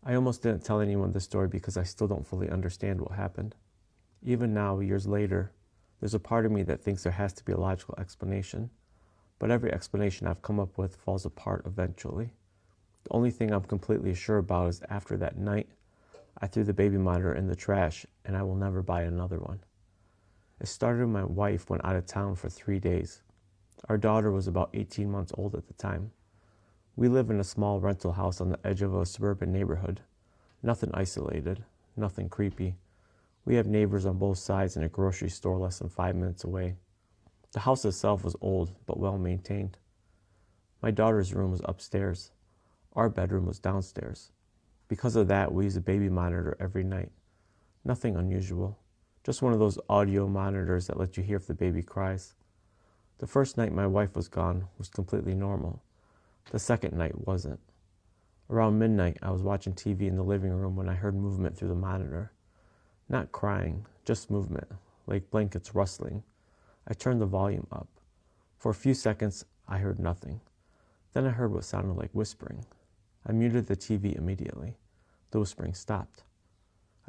I almost didn't tell anyone this story because I still don't fully understand what happened. Even now, years later, there's a part of me that thinks there has to be a logical explanation, but every explanation I've come up with falls apart eventually. The only thing I'm completely sure about is after that night, I threw the baby monitor in the trash and I will never buy another one. It started when my wife went out of town for 3 days. Our daughter was about 18 months old at the time. We live in a small rental house on the edge of a suburban neighborhood. Nothing isolated, nothing creepy. We have neighbors on both sides and a grocery store less than 5 minutes away. The house itself was old but well maintained. My daughter's room was upstairs. Our bedroom was downstairs. Because of that, we use a baby monitor every night. Nothing unusual. Just one of those audio monitors that let you hear if the baby cries. The first night my wife was gone was completely normal. The second night wasn't. Around midnight, I was watching TV in the living room when I heard movement through the monitor. Not crying, just movement, like blankets rustling. I turned the volume up. For a few seconds, I heard nothing. Then I heard what sounded like whispering. I muted the TV immediately. The whispering stopped.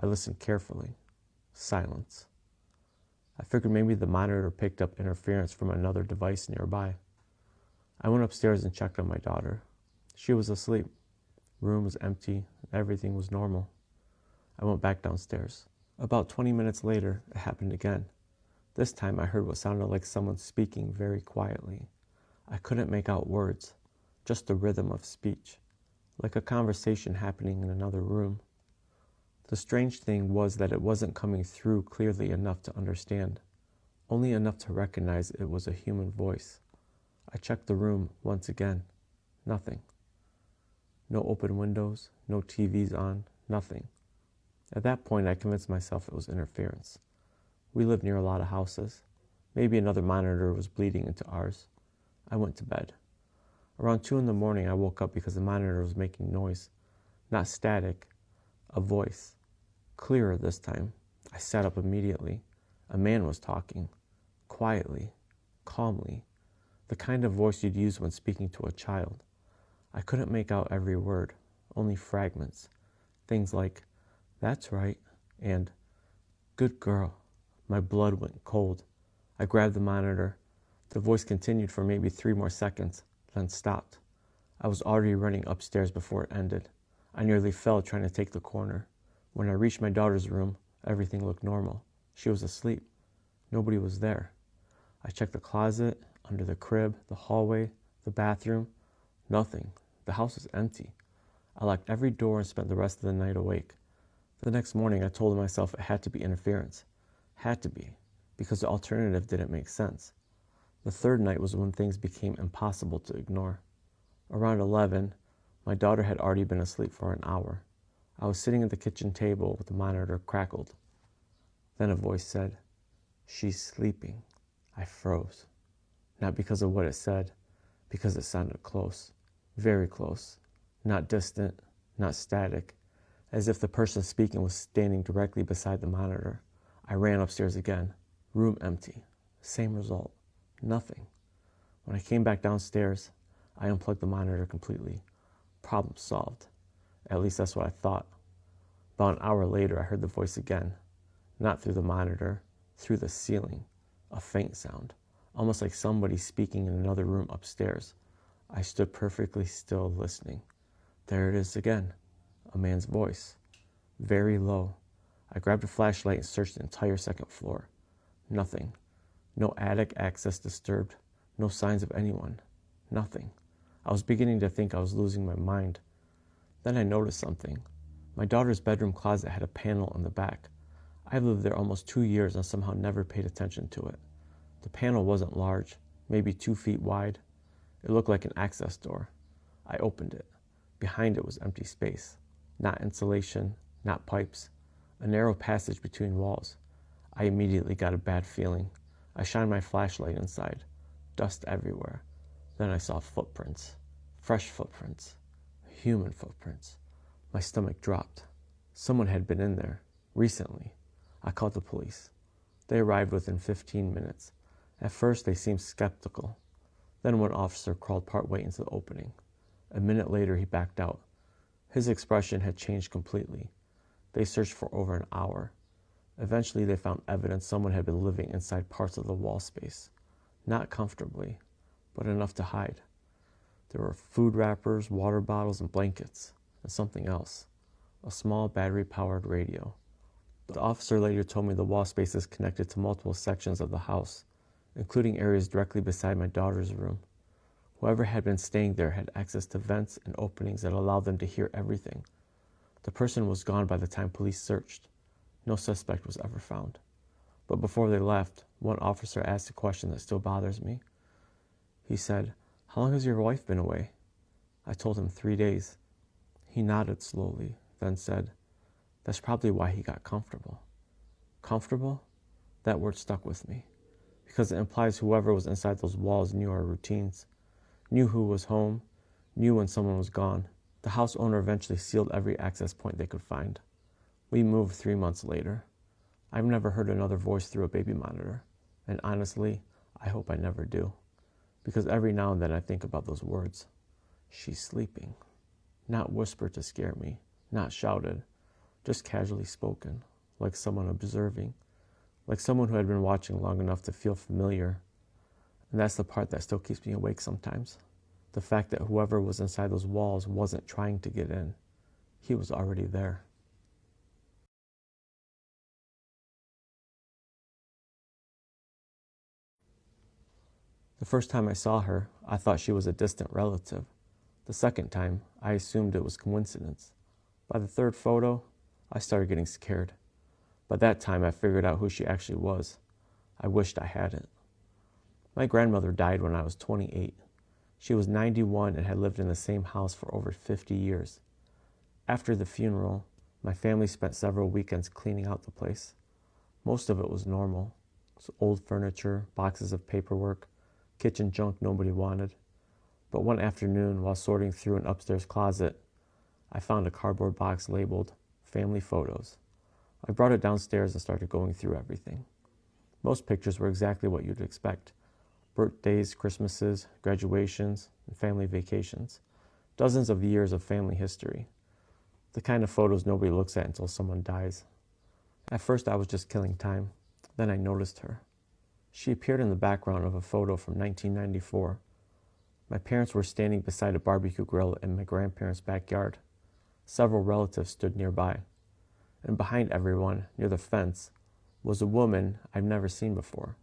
I listened carefully. Silence. I figured maybe the monitor picked up interference from another device nearby. I went upstairs and checked on my daughter. She was asleep. Room was empty. Everything was normal. I went back downstairs. About 20 minutes later, it happened again. This time I heard what sounded like someone speaking very quietly. I couldn't make out words, just the rhythm of speech, like a conversation happening in another room. The strange thing was that it wasn't coming through clearly enough to understand, only enough to recognize it was a human voice. I checked the room once again. Nothing. No open windows, no TVs on, nothing. At that point, I convinced myself it was interference. We live near a lot of houses. Maybe another monitor was bleeding into ours. I went to bed. Around 2 a.m, I woke up because the monitor was making noise. Not static, a voice. Clearer this time. I sat up immediately. A man was talking. Quietly. Calmly. The kind of voice you'd use when speaking to a child. I couldn't make out every word, only fragments. Things like, "That's right," and "Good girl." My blood went cold. I grabbed the monitor. The voice continued for maybe 3 more seconds, then stopped. I was already running upstairs before it ended. I nearly fell trying to take the corner. When I reached my daughter's room, everything looked normal. She was asleep. Nobody was there. I checked the closet, under the crib, the hallway, the bathroom. Nothing. The house was empty. I locked every door and spent the rest of the night awake. The next morning, I told myself it had to be interference. Had to be, because the alternative didn't make sense. The third night was when things became impossible to ignore. Around 11, my daughter had already been asleep for an hour. I was sitting at the kitchen table with the monitor crackled. Then a voice said, "She's sleeping." I froze. Not because of what it said, because it sounded close. Very close. Not distant, not static. As if the person speaking was standing directly beside the monitor. I ran upstairs again. Room empty. Same result. Nothing. When I came back downstairs, I unplugged the monitor completely. Problem solved. At least that's what I thought. About an hour later, I heard the voice again. Not through the monitor, through the ceiling. A faint sound. Almost like somebody speaking in another room upstairs. I stood perfectly still, listening. There it is again. A man's voice. Very low. I grabbed a flashlight and searched the entire second floor. Nothing. No attic access disturbed. No signs of anyone. Nothing. I was beginning to think I was losing my mind. Then I noticed something. My daughter's bedroom closet had a panel on the back. I've lived there almost 2 years and somehow never paid attention to it. The panel wasn't large, maybe 2 feet wide. It looked like an access door. I opened it. Behind it was empty space. Not insulation, not pipes. A narrow passage between walls. I immediately got a bad feeling. I shined my flashlight inside. Dust everywhere. Then I saw footprints. Fresh footprints. Human footprints. My stomach dropped. Someone had been in there. Recently. I called the police. They arrived within 15 minutes. At first, they seemed skeptical. Then one officer crawled partway into the opening. A minute later, he backed out. His expression had changed completely. They searched for over an hour. Eventually, they found evidence someone had been living inside parts of the wall space. Not comfortably, but enough to hide. There were food wrappers, water bottles, and blankets, and something else, a small battery-powered radio. The officer later told me the wall space is connected to multiple sections of the house, including areas directly beside my daughter's room. Whoever had been staying there had access to vents and openings that allowed them to hear everything. The person was gone by the time police searched. No suspect was ever found. But before they left, one officer asked a question that still bothers me. He said, "How long has your wife been away?" I told him 3 days. He nodded slowly, then said, "That's probably why he got comfortable." Comfortable? That word stuck with me, because it implies whoever was inside those walls knew our routines, knew who was home, knew when someone was gone. The house owner eventually sealed every access point they could find. We moved 3 months later. I've never heard another voice through a baby monitor, and honestly, I hope I never do, because every now and then I think about those words. She's sleeping. Not whispered to scare me, not shouted, just casually spoken, like someone observing, like someone who had been watching long enough to feel familiar. And that's the part that still keeps me awake sometimes. The fact that whoever was inside those walls wasn't trying to get in. He was already there. The first time I saw her, I thought she was a distant relative. The second time, I assumed it was coincidence. By the third photo, I started getting scared. By that time, I figured out who she actually was. I wished I hadn't. My grandmother died when I was 28. She was 91 and had lived in the same house for over 50 years. After the funeral, my family spent several weekends cleaning out the place. Most of it was normal. So old furniture, boxes of paperwork, kitchen junk nobody wanted. But one afternoon, while sorting through an upstairs closet, I found a cardboard box labeled Family Photos. I brought it downstairs and started going through everything. Most pictures were exactly what you'd expect. Birthdays, Christmases, graduations, and family vacations. Dozens of years of family history. The kind of photos nobody looks at until someone dies. At first I was just killing time. Then I noticed her. She appeared in the background of a photo from 1994. My parents were standing beside a barbecue grill in my grandparents' backyard. Several relatives stood nearby. And behind everyone, near the fence, was a woman I've never seen before.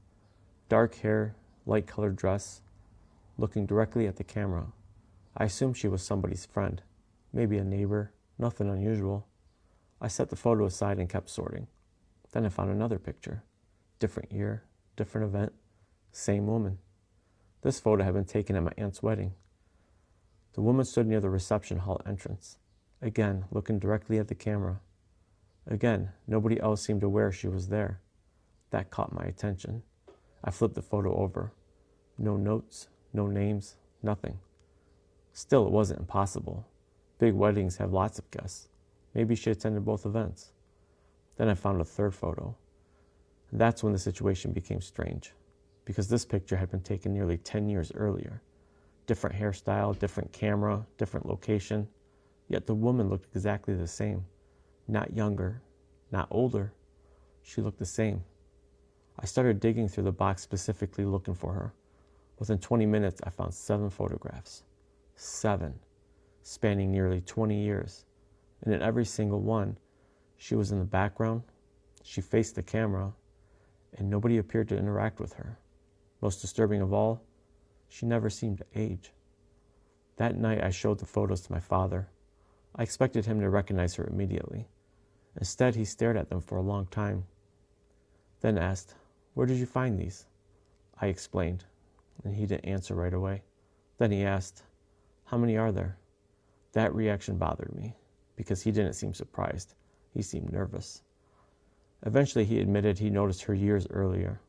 Dark hair, light-colored dress, looking directly at the camera. I assumed she was somebody's friend, maybe a neighbor, nothing unusual. I set the photo aside and kept sorting. Then I found another picture. Different year, different event, same woman. This photo had been taken at my aunt's wedding. The woman stood near the reception hall entrance, again looking directly at the camera. Again, nobody else seemed aware she was there. That caught my attention. I flipped the photo over. No notes, no names, nothing. Still, it wasn't impossible. Big weddings have lots of guests. Maybe she attended both events. Then I found a third photo. And that's when the situation became strange, because this picture had been taken nearly 10 years earlier. Different hairstyle, different camera, different location. Yet the woman looked exactly the same. Not younger, not older. She looked the same. I started digging through the box specifically looking for her. Within 20 minutes, I found 7 photographs. 7, spanning nearly 20 years. And in every single one, she was in the background, she faced the camera, and nobody appeared to interact with her. Most disturbing of all, she never seemed to age. That night, I showed the photos to my father. I expected him to recognize her immediately. Instead, he stared at them for a long time, then asked, "Where did you find these?" I explained, and he didn't answer right away. Then he asked, "How many are there?" That reaction bothered me, because he didn't seem surprised. He seemed nervous. Eventually, he admitted he noticed her years earlier.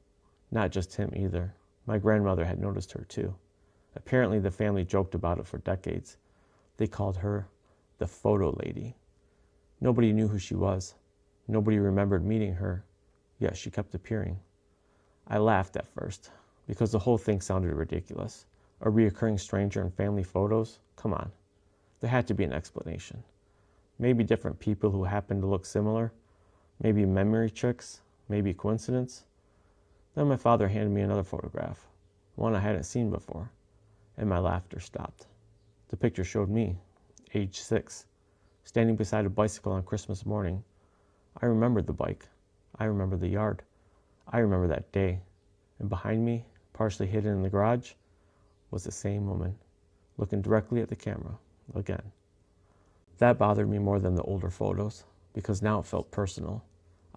Not just him either. My grandmother had noticed her too. Apparently, the family joked about it for decades. They called her the photo lady. Nobody knew who she was. Nobody remembered meeting her, yet she kept appearing. I laughed at first, because the whole thing sounded ridiculous. A reoccurring stranger in family photos? Come on. There had to be an explanation. Maybe different people who happened to look similar. Maybe memory tricks. Maybe coincidence. Then my father handed me another photograph, one I hadn't seen before, and my laughter stopped. The picture showed me, age 6, standing beside a bicycle on Christmas morning. I remembered the bike. I remember the yard. I remember that day. And behind me, partially hidden in the garage, was the same woman, looking directly at the camera, again. That bothered me more than the older photos, because now it felt personal.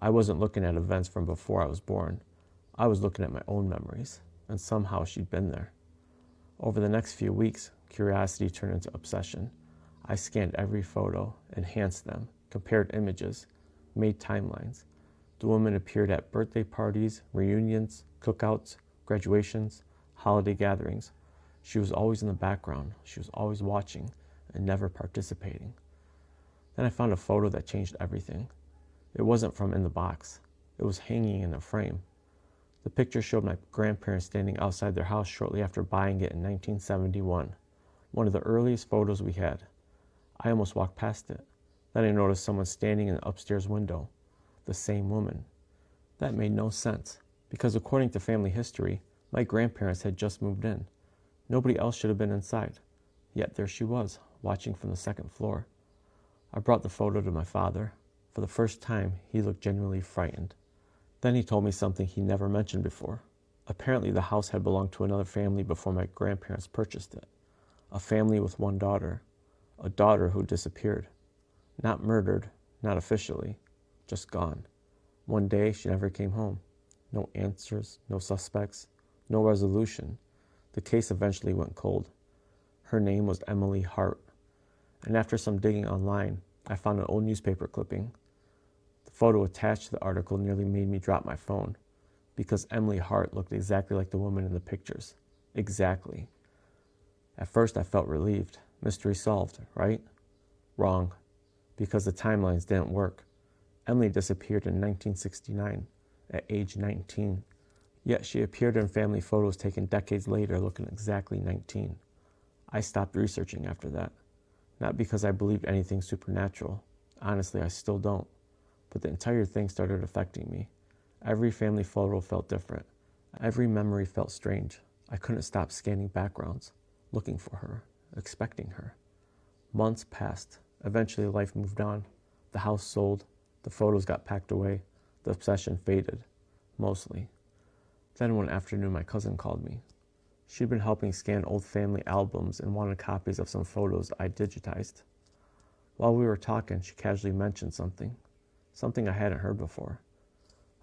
I wasn't looking at events from before I was born. I was looking at my own memories, and somehow she'd been there. Over the next few weeks, curiosity turned into obsession. I scanned every photo, enhanced them, compared images, made timelines. The woman appeared at birthday parties, reunions, cookouts, graduations, holiday gatherings. She was always in the background. She was always watching and never participating. Then I found a photo that changed everything. It wasn't from in the box. It was hanging in a frame. The picture showed my grandparents standing outside their house shortly after buying it in 1971, one of the earliest photos we had. I almost walked past it. Then I noticed someone standing in the upstairs window, the same woman. That made no sense, because according to family history, my grandparents had just moved in. Nobody else should have been inside. Yet there she was, watching from the second floor. I brought the photo to my father. For the first time, he looked genuinely frightened. Then he told me something he never mentioned before. Apparently, the house had belonged to another family before my grandparents purchased it. A family with one daughter. A daughter who disappeared. Not murdered, not officially, just gone. One day, she never came home. No answers, no suspects, no resolution. The case eventually went cold. Her name was Emily Hart. And after some digging online, I found an old newspaper clipping. The photo attached to the article nearly made me drop my phone, because Emily Hart looked exactly like the woman in the pictures. Exactly. At first I felt relieved. Mystery solved, right? Wrong, because the timelines didn't work. Emily disappeared in 1969, at age 19. Yet she appeared in family photos taken decades later looking exactly 19. I stopped researching after that. Not because I believed anything supernatural. Honestly, I still don't. But the entire thing started affecting me. Every family photo felt different. Every memory felt strange. I couldn't stop scanning backgrounds, looking for her, expecting her. Months passed. Eventually life moved on. The house sold. The photos got packed away. The obsession faded. Mostly. Then one afternoon my cousin called me. She'd been helping scan old family albums and wanted copies of some photos I digitized. While we were talking, she casually mentioned something I hadn't heard before.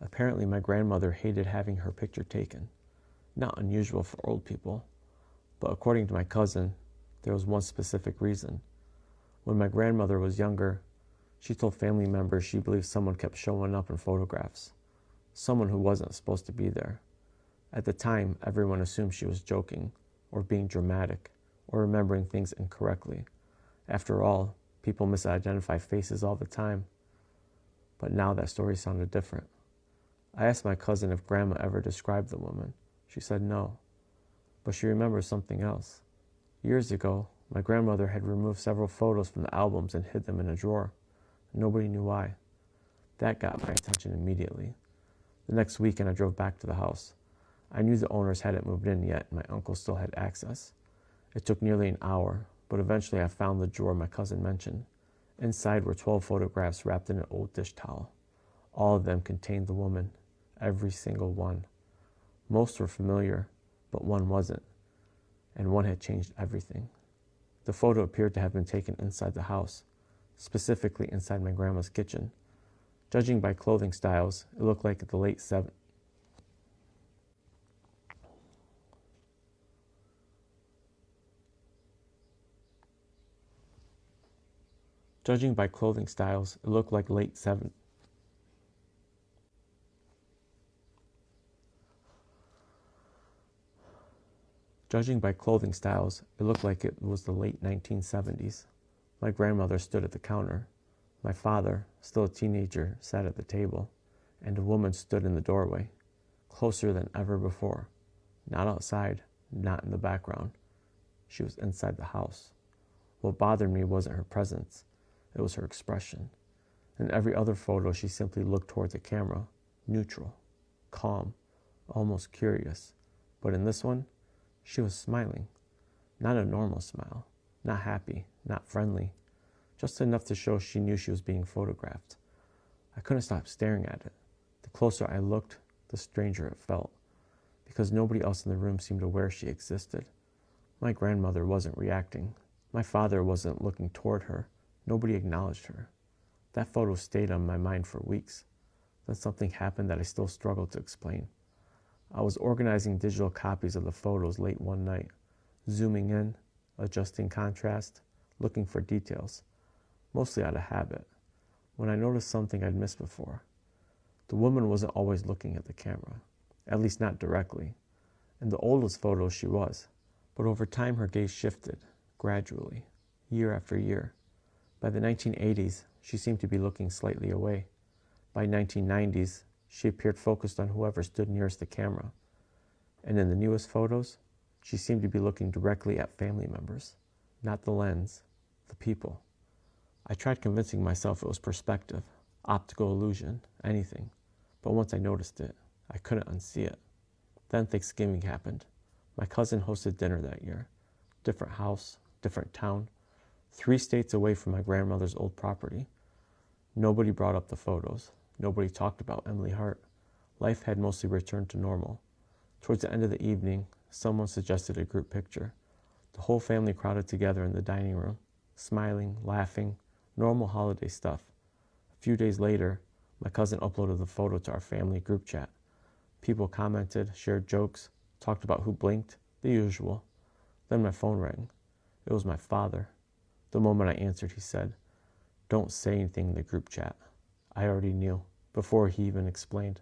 Apparently my grandmother hated having her picture taken. Not unusual for old people, but according to my cousin, there was one specific reason. When my grandmother was younger, she told family members she believed someone kept showing up in photographs, someone who wasn't supposed to be there. At the time, everyone assumed she was joking, or being dramatic, or remembering things incorrectly. After all, people misidentify faces all the time. But now that story sounded different. I asked my cousin if Grandma ever described the woman. She said no, but she remembers something else. Years ago, my grandmother had removed several photos from the albums and hid them in a drawer. Nobody knew why. That got my attention immediately. The next weekend, I drove back to the house. I knew the owners hadn't moved in yet, and my uncle still had access. It took nearly an hour, but eventually I found the drawer my cousin mentioned. Inside were 12 photographs wrapped in an old dish towel. All of them contained the woman, every single one. Most were familiar, but one wasn't, and one had changed everything. The photo appeared to have been taken inside the house, specifically inside my grandma's kitchen. Judging by clothing styles, it looked like the late 70s. Judging by clothing styles, it looked like late 70s. Judging by clothing styles, it looked like it was the late 1970s. My grandmother stood at the counter. My father, still a teenager, sat at the table, and a woman stood in the doorway, closer than ever before. Not outside, not in the background. She was inside the house. What bothered me wasn't her presence. It was her expression. In every other photo, she simply looked toward the camera, neutral, calm, almost curious. But in this one, she was smiling. Not a normal smile, not happy, not friendly, just enough to show she knew she was being photographed. I couldn't stop staring at it. The closer I looked, the stranger it felt, because nobody else in the room seemed aware she existed. My grandmother wasn't reacting. My father wasn't looking toward her. Nobody acknowledged her. That photo stayed on my mind for weeks. Then something happened that I still struggle to explain. I was organizing digital copies of the photos late one night, zooming in, adjusting contrast, looking for details, mostly out of habit, when I noticed something I'd missed before. The woman wasn't always looking at the camera, at least not directly. In the oldest photos she was, but over time her gaze shifted, gradually, year after year. By the 1980s, she seemed to be looking slightly away. By 1990s, she appeared focused on whoever stood nearest the camera. And in the newest photos, she seemed to be looking directly at family members, not the lens, the people. I tried convincing myself it was perspective, optical illusion, anything. But once I noticed it, I couldn't unsee it. Then Thanksgiving happened. My cousin hosted dinner that year. Different house, different town, 3 states away from my grandmother's old property. Nobody brought up the photos. Nobody talked about Emily Hart. Life had mostly returned to normal. Towards the end of the evening, someone suggested a group picture. The whole family crowded together in the dining room, smiling, laughing, normal holiday stuff. A few days later, my cousin uploaded the photo to our family group chat. People commented, shared jokes, talked about who blinked, the usual. Then my phone rang. It was my father. The moment I answered, he said, "Don't say anything in the group chat." I already knew, before he even explained.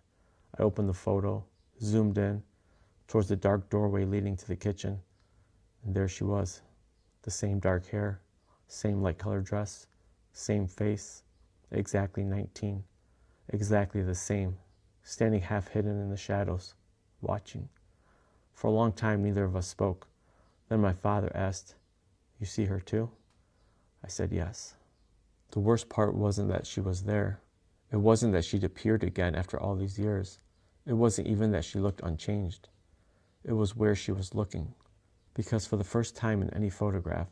I opened the photo, zoomed in, towards the dark doorway leading to the kitchen, and there she was. The same dark hair, same light-colored dress, same face, exactly 19. Exactly the same, standing half hidden in the shadows, watching. For a long time, neither of us spoke. Then my father asked, "You see her too?" I said yes. The worst part wasn't that she was there. It wasn't that she'd appeared again after all these years. It wasn't even that she looked unchanged. It was where she was looking. Because for the first time in any photograph,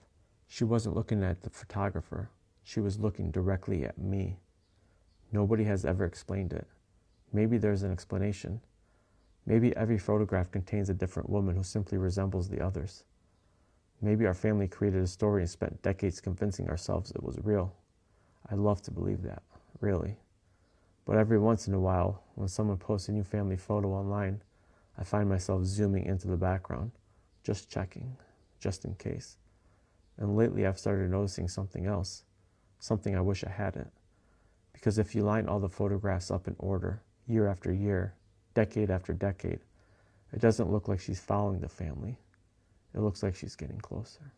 she wasn't looking at the photographer. She was looking directly at me. Nobody has ever explained it. Maybe there's an explanation. Maybe every photograph contains a different woman who simply resembles the others. Maybe our family created a story and spent decades convincing ourselves it was real. I'd love to believe that, really. But every once in a while, when someone posts a new family photo online, I find myself zooming into the background, just checking, just in case. And lately I've started noticing something else, something I wish I hadn't. Because if you line all the photographs up in order, year after year, decade after decade, it doesn't look like she's following the family. It looks like she's getting closer.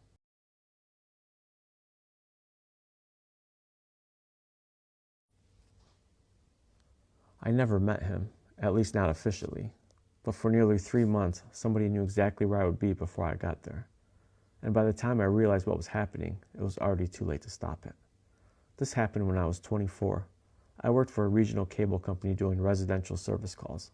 I never met him, at least not officially. But for nearly 3 months, somebody knew exactly where I would be before I got there. And by the time I realized what was happening, it was already too late to stop it. This happened when I was 24. I worked for a regional cable company doing residential service calls.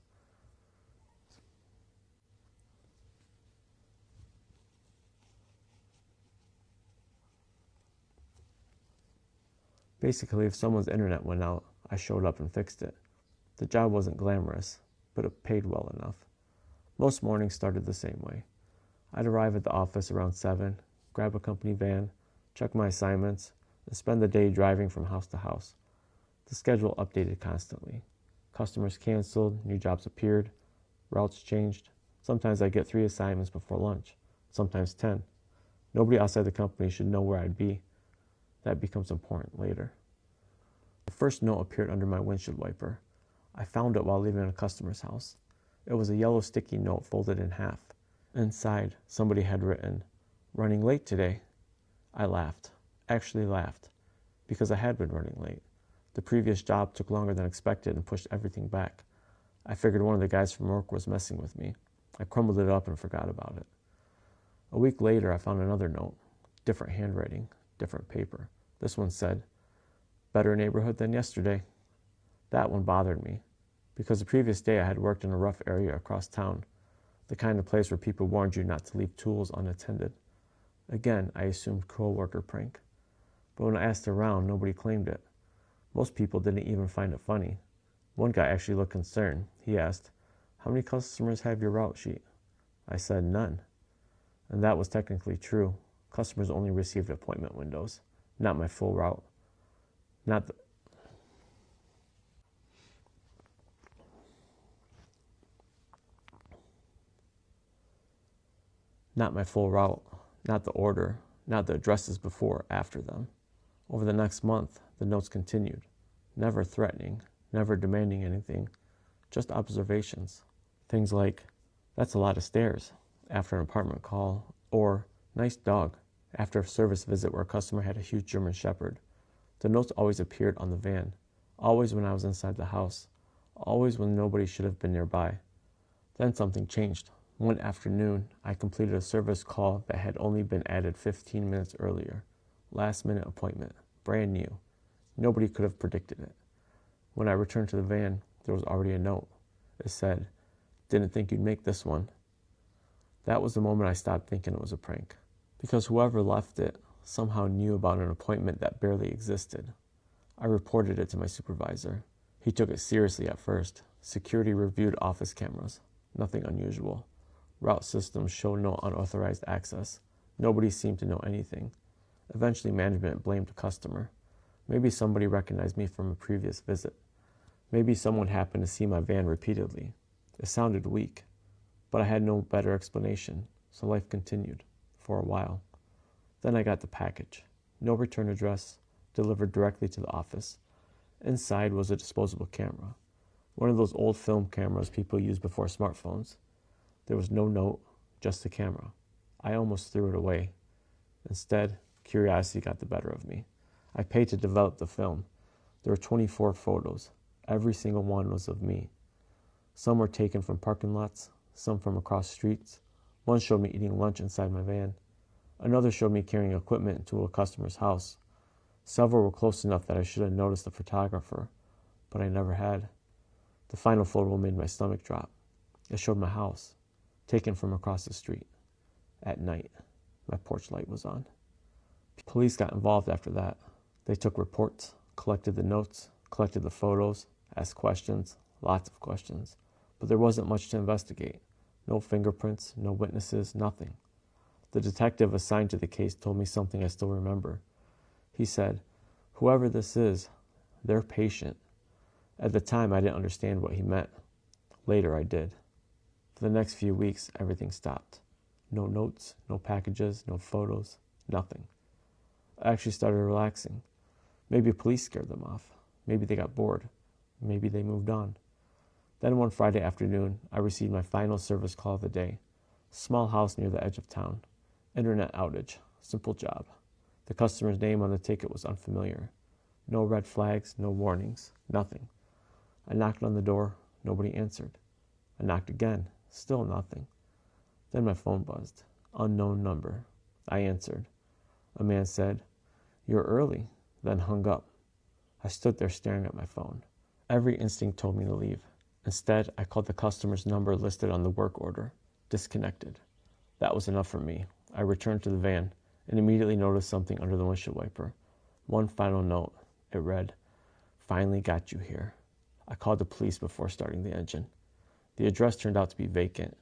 Basically, if someone's internet went out, I showed up and fixed it. The job wasn't glamorous, but it paid well enough. Most mornings started the same way. I'd arrive at the office around 7, grab a company van, check my assignments, and spend the day driving from house to house. The schedule updated constantly. Customers canceled, new jobs appeared, routes changed. Sometimes I'd get 3 assignments before lunch, sometimes 10. Nobody outside the company should know where I'd be. That becomes important later. The first note appeared under my windshield wiper. I found it while leaving a customer's house. It was a yellow sticky note folded in half. Inside, somebody had written, "Running late today." I laughed, actually laughed, because I had been running late. The previous job took longer than expected and pushed everything back. I figured one of the guys from work was messing with me. I crumbled it up and forgot about it. A week later, I found another note, different handwriting, different paper. This one said, Better neighborhood than yesterday. That one bothered me, because the previous day I had worked in a rough area across town, the kind of place where people warned you not to leave tools unattended. Again, I assumed co-worker prank. But when I asked around, nobody claimed it. Most people didn't even find it funny. One guy actually looked concerned. He asked, "How many customers have your route sheet?" I said, "None." And that was technically true. Customers only received appointment windows, not my full route. Not the, not my full route, not the order, not the addresses before or after them. Over the next month, the notes continued, never threatening, never demanding anything, just observations. Things like, "That's a lot of stairs," after an apartment call, or "Nice dog," after a service visit where a customer had a huge German Shepherd. The notes always appeared on the van, always when I was inside the house, always when nobody should have been nearby. Then something changed. One afternoon, I completed a service call that had only been added 15 minutes earlier. Last-minute appointment, brand new. Nobody could have predicted it. When I returned to the van, there was already a note. It said, "Didn't think you'd make this one." That was the moment I stopped thinking it was a prank, because whoever left it somehow knew about an appointment that barely existed. I reported it to my supervisor. He took it seriously at first. Security reviewed office cameras. Nothing unusual. Route systems showed no unauthorized access. Nobody seemed to know anything. Eventually, management blamed the customer. Maybe somebody recognized me from a previous visit. Maybe someone happened to see my van repeatedly. It sounded weak, but I had no better explanation, so life continued for a while. Then I got the package. No return address, delivered directly to the office. Inside was a disposable camera, one of those old film cameras people used before smartphones. There was no note, just the camera. I almost threw it away. Instead, curiosity got the better of me. I paid to develop the film. There were 24 photos. Every single one was of me. Some were taken from parking lots, some from across streets. One showed me eating lunch inside my van. Another showed me carrying equipment into a customer's house. Several were close enough that I should have noticed the photographer, but I never had. The final photo made my stomach drop. It showed my house, taken from across the street. At night, my porch light was on. Police got involved after that. They took reports, collected the notes, collected the photos, asked questions, lots of questions. But there wasn't much to investigate. No fingerprints, no witnesses, nothing. The detective assigned to the case told me something I still remember. He said, "Whoever this is, they're patient." At the time, I didn't understand what he meant. Later, I did. For the next few weeks, everything stopped. No notes, no packages, no photos, nothing. I actually started relaxing. Maybe police scared them off. Maybe they got bored. Maybe they moved on. Then one Friday afternoon, I received my final service call of the day. Small house near the edge of town. Internet outage. Simple job. The customer's name on the ticket was unfamiliar. No red flags, no warnings, nothing. I knocked on the door. Nobody answered. I knocked again. Still nothing. Then my phone buzzed. Unknown number. I answered. A man said, "You're early," then hung up. I stood there staring at my phone. Every instinct told me to leave. Instead, I called the customer's number listed on the work order. Disconnected. That was enough for me. I returned to the van and immediately noticed something under the windshield wiper. One final note. It read, "Finally got you here." I called the police before starting the engine. The address turned out to be vacant.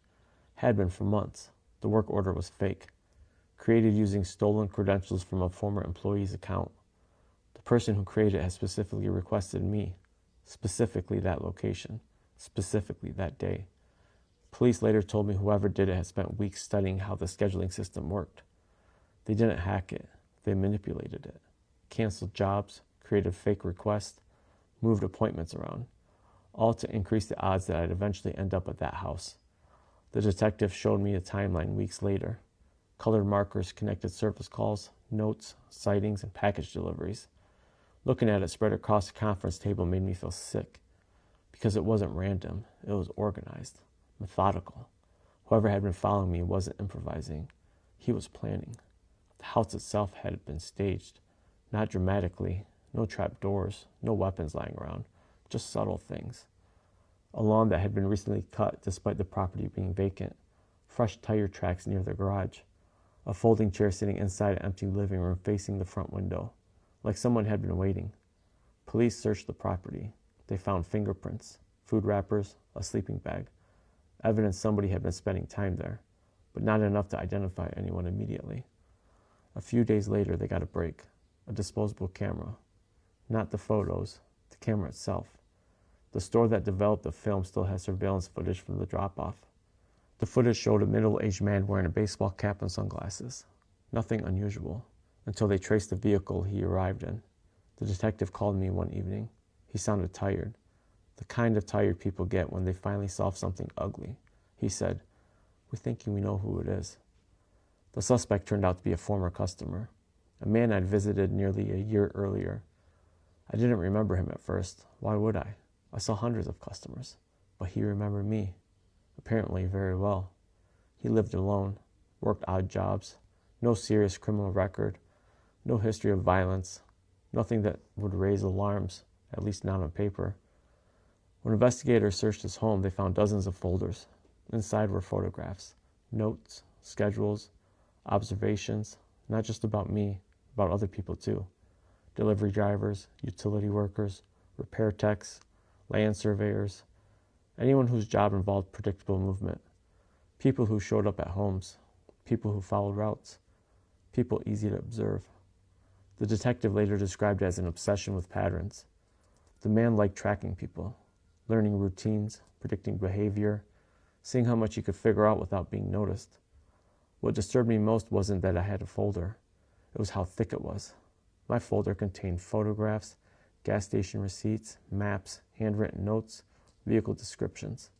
Had been for months. The work order was fake. Created using stolen credentials from a former employee's account. The person who created it had specifically requested me. Specifically that location. Specifically that day. Police later told me whoever did it had spent weeks studying how the scheduling system worked. They didn't hack it. They manipulated it. Canceled jobs, created fake requests, moved appointments around, all to increase the odds that I'd eventually end up at that house. The detective showed me a timeline weeks later. Colored markers connected service calls, notes, sightings, and package deliveries. Looking at it spread across the conference table made me feel sick, because it wasn't random. It was organized, methodical. Whoever had been following me wasn't improvising. He was planning. The house itself had been staged, not dramatically, no trap doors, no weapons lying around, just subtle things. A lawn that had been recently cut despite the property being vacant, fresh tire tracks near the garage, a folding chair sitting inside an empty living room facing the front window, like someone had been waiting. Police searched the property. They found fingerprints, food wrappers, a sleeping bag, evidence somebody had been spending time there, but not enough to identify anyone immediately. A few days later, they got a break, a disposable camera. Not the photos, the camera itself. The store that developed the film still has surveillance footage from the drop-off. The footage showed a middle-aged man wearing a baseball cap and sunglasses. Nothing unusual, until they traced the vehicle he arrived in. The detective called me one evening. He sounded tired, the kind of tired people get when they finally solve something ugly. He said, "We're thinking we know who it is." The suspect turned out to be a former customer, a man I'd visited nearly a year earlier. I didn't remember him at first. Why would I? I saw hundreds of customers, but he remembered me, apparently very well. He lived alone, worked odd jobs, no serious criminal record, no history of violence, nothing that would raise alarms, at least not on paper. When investigators searched his home, they found dozens of folders. Inside were photographs, notes, schedules, observations, not just about me, about other people too. Delivery drivers, utility workers, repair techs, land surveyors, anyone whose job involved predictable movement. People who showed up at homes, people who followed routes, people easy to observe. The detective later described it as an obsession with patterns. The man liked tracking people, learning routines, predicting behavior, seeing how much he could figure out without being noticed. What disturbed me most wasn't that I had a folder. It was how thick it was. My folder contained photographs, gas station receipts, maps, handwritten notes, vehicle descriptions.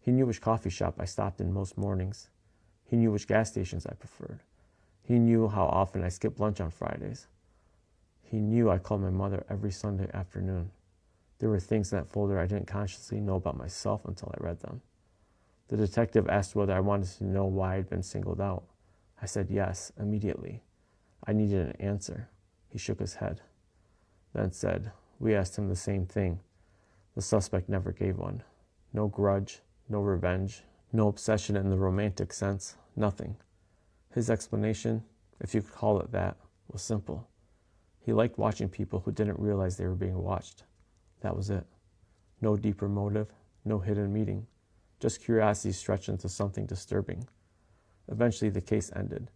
He knew which coffee shop I stopped in most mornings. He knew which gas stations I preferred. He knew how often I skipped lunch on Fridays. He knew I called my mother every Sunday afternoon. There were things in that folder I didn't consciously know about myself until I read them. The detective asked whether I wanted to know why I'd been singled out. I said yes, immediately. I needed an answer. He shook his head, then said, "We asked him the same thing. The suspect never gave one. No grudge, no revenge, no obsession in the romantic sense, nothing. His explanation, if you could call it that, was simple. He liked watching people who didn't realize they were being watched. That was it. No deeper motive, no hidden meaning, just curiosity stretched into something disturbing. Eventually, the case ended.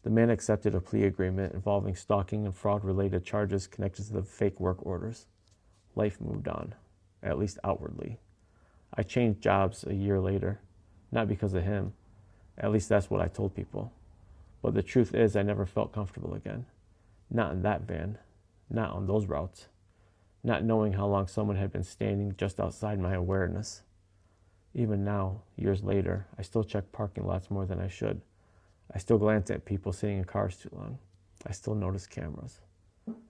The man accepted a plea agreement involving stalking and fraud-related charges connected to the fake work orders. Life moved on, at least outwardly. I changed jobs a year later, not because of him. At least that's what I told people. But the truth is I never felt comfortable again. Not in that van, not on those routes, not knowing how long someone had been standing just outside my awareness. Even now, years later, I still check parking lots more than I should. I still glance at people sitting in cars too long. I still notice cameras.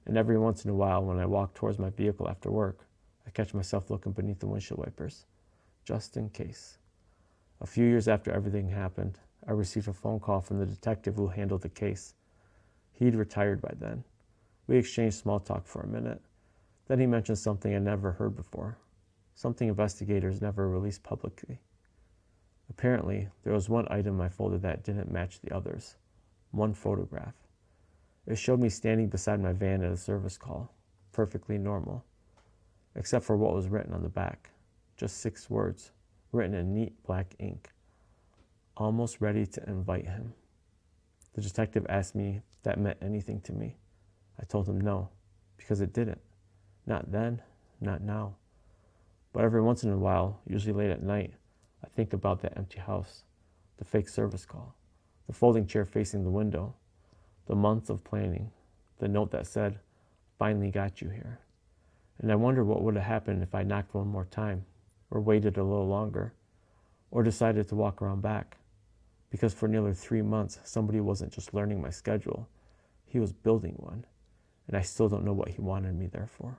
And every once in a while, when I walk towards my vehicle after work, I catch myself looking beneath the windshield wipers, just in case. A few years after everything happened, I received a phone call from the detective who handled the case. He'd retired by then. We exchanged small talk for a minute. Then he mentioned something I never heard before, something investigators never released publicly. Apparently, there was one item in my folder that didn't match the others. One photograph. It showed me standing beside my van at a service call, perfectly normal, except for what was written on the back. Just 6 words, written in neat black ink. Almost ready to invite him. The detective asked me if that meant anything to me. I told him no, because it didn't. Not then, not now. But every once in a while, usually late at night, I think about that empty house, the fake service call, the folding chair facing the window, the months of planning, the note that said, "Finally got you here." And I wonder what would have happened if I knocked one more time, or waited a little longer, or decided to walk around back. Because for nearly 3 months, somebody wasn't just learning my schedule, he was building one, and I still don't know what he wanted me there for.